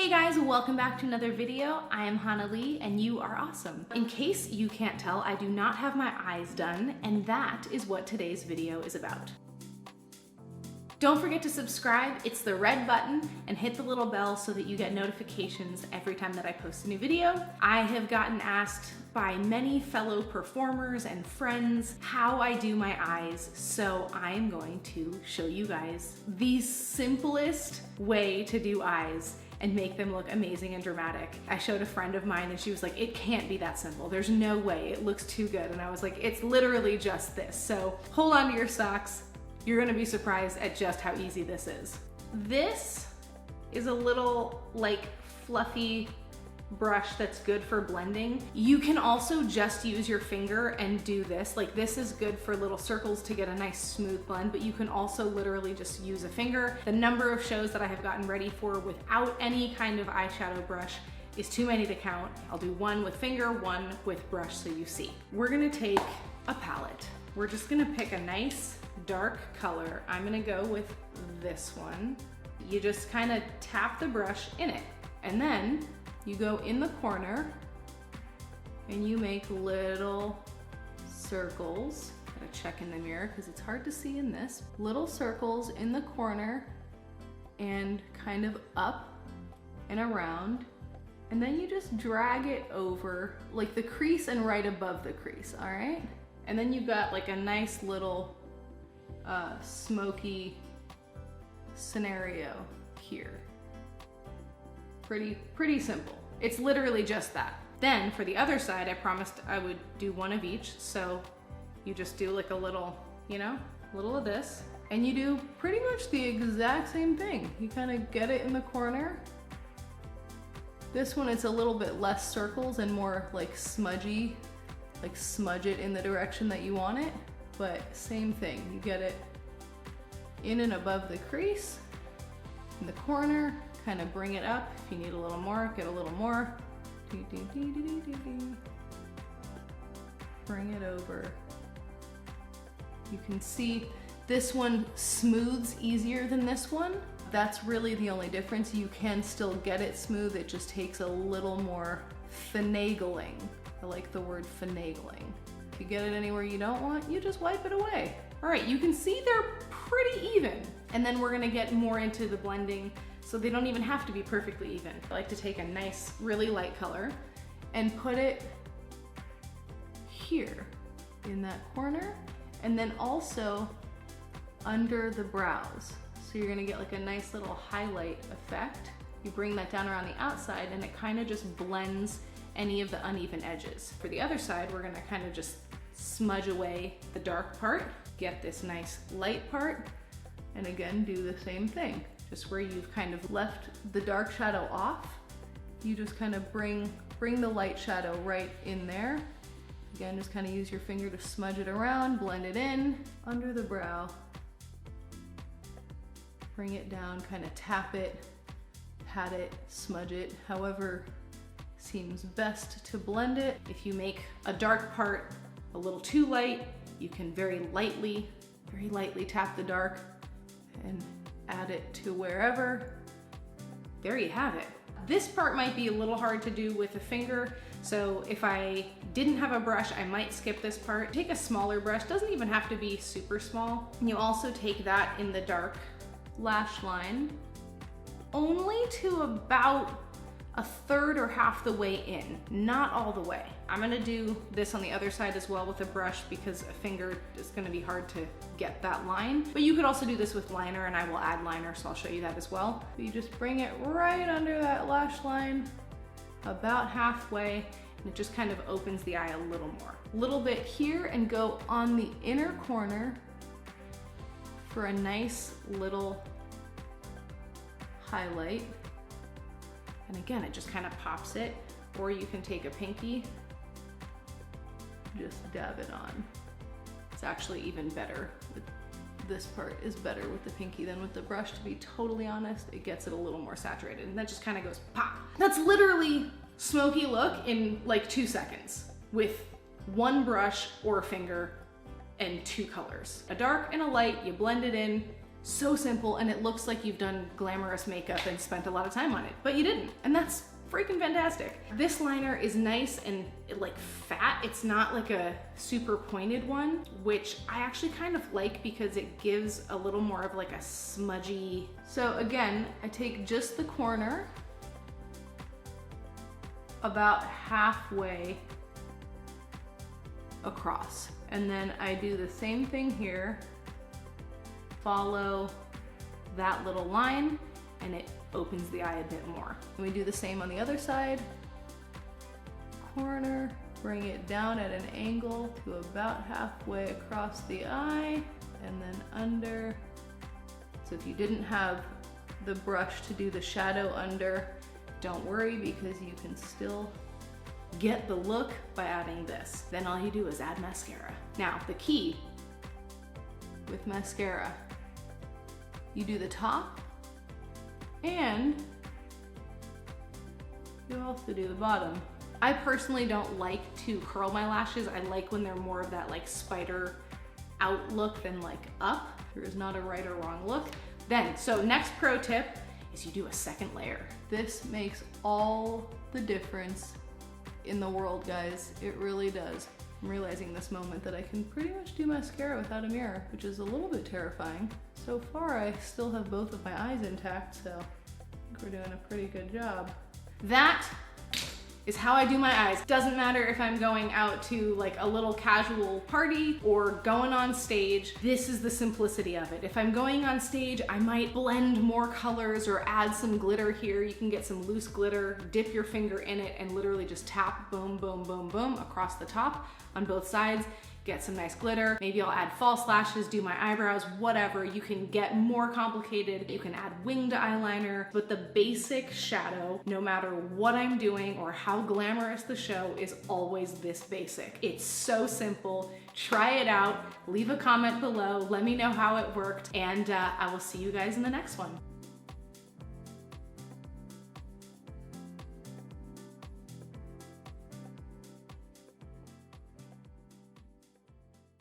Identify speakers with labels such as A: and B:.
A: Hey guys, welcome back to another video. I am Hana-li and you are awesome. In case you can't tell, I do not have my eyes done, and that is what today's video is about. Don't forget to subscribe, it's the red button, and hit the little bell so that you get notifications every time that I post a new video. I have gotten asked by many fellow performers and friends how I do my eyes, so I am going to show you guys the simplest way to do eyes and make them look amazing and dramatic. I showed a friend of mine and she was like, it can't be that simple. There's no way, it looks too good. And I was like, it's literally just this. So hold on to your socks. You're gonna be surprised at just how easy this is. This is a little like fluffy brush that's good for blending. You can also just use your finger and do this. Like this is good for little circles to get a nice smooth blend, but you can also literally just use a finger. The number of shows that I have gotten ready for without any kind of eyeshadow brush is too many to count. I'll do one with finger, one with brush so you see. We're gonna take a palette. We're just gonna pick a nice dark color. I'm gonna go with this one. You just kind of tap the brush in it, and then you go in the corner and you make little circles. Gotta check in the mirror because it's hard to see in this. Little circles in the corner and kind of up and around. And then you just drag it over like the crease and right above the crease, all right? And then you've got like a nice little smoky scenario here. Pretty simple. It's literally just that. Then for the other side, I promised I would do one of each. So you just do like a little, you know, a little of this, and you do pretty much the exact same thing. You kind of get it in the corner. This one, it's a little bit less circles and more like smudgy, like smudge it in the direction that you want it. But same thing, you get it in and above the crease, in the corner, kind of bring it up. If you need a little more, get a little more. Bring it over. You can see this one smooths easier than this one. That's really the only difference. You can still get it smooth, it just takes a little more finagling. I like the word finagling. If you get it anywhere you don't want, you just wipe it away. All right, you can see they're pretty even. And then we're gonna get more into the blending, so they don't even have to be perfectly even. I like to take a nice, really light color and put it here in that corner, and then also under the brows. So you're gonna get like a nice little highlight effect. You bring that down around the outside and it kind of just blends any of the uneven edges. For the other side, we're gonna kind of just smudge away the dark part, get this nice light part, and again, do the same thing. Just where you've kind of left the dark shadow off, you just kind of bring the light shadow right in there. Again, just kind of use your finger to smudge it around, blend it in under the brow. Bring it down, kind of tap it, pat it, smudge it, however seems best to blend it. If you make a dark part a little too light, you can very lightly tap the dark and add it to wherever. There you have it. This part might be a little hard to do with a finger, so if I didn't have a brush, I might skip this part. Take a smaller brush, doesn't even have to be super small. And you also take that in the dark lash line, only to about a third or half the way in, not all the way. I'm gonna do this on the other side as well with a brush because a finger is gonna be hard to get that line. But you could also do this with liner, and I will add liner, so I'll show you that as well. But you just bring it right under that lash line, about halfway, and it just kind of opens the eye a little more. A little bit here, and go on the inner corner for a nice little highlight. And again, it just kind of pops it, or you can take a pinky, just dab it on. It's actually even better. This part is better with the pinky than with the brush, to be totally honest. It gets it a little more saturated, and that just kind of goes pop. That's literally Smokey look in like 2 seconds with one brush or a finger and 2 colors. A dark and a light, you blend it in, So simple, and it looks like you've done glamorous makeup and spent a lot of time on it, but you didn't, and that's freaking fantastic. This liner is nice and like fat. It's not like a super pointed one, which I actually kind of like because it gives a little more of like a smudgy. So again, I take just the corner about halfway across, and then I do the same thing here, follow that little line, and it opens the eye a bit more. And we do the same on the other side. Corner, bring it down at an angle to about halfway across the eye, and then under. So if you didn't have the brush to do the shadow under, don't worry, because you can still get the look by adding this. Then all you do is add mascara. Now, the key with mascara, you do the top, and you also do the bottom. I personally don't like to curl my lashes. I like when they're more of that like spider out look than like up. There is not a right or wrong look. Then, so next pro tip is you do a second layer. This makes all the difference in the world, guys. It really does. I'm realizing this moment that I can pretty much do mascara without a mirror, which is a little bit terrifying. So far, I still have both of my eyes intact, so I think we're doing a pretty good job. That is how I do my eyes. Doesn't matter if I'm going out to like a little casual party or going on stage. This is the simplicity of it. If I'm going on stage, I might blend more colors or add some glitter here. You can get some loose glitter, dip your finger in it, and literally just tap boom, boom, boom, boom across the top on both sides. Get some nice glitter. Maybe I'll add false lashes, do my eyebrows, whatever. You can get more complicated. You can add winged eyeliner, but the basic shadow, no matter what I'm doing or how glamorous the show, is always this basic. It's so simple. Try it out. Leave a comment below. Let me know how it worked, and I will see you guys in the next one.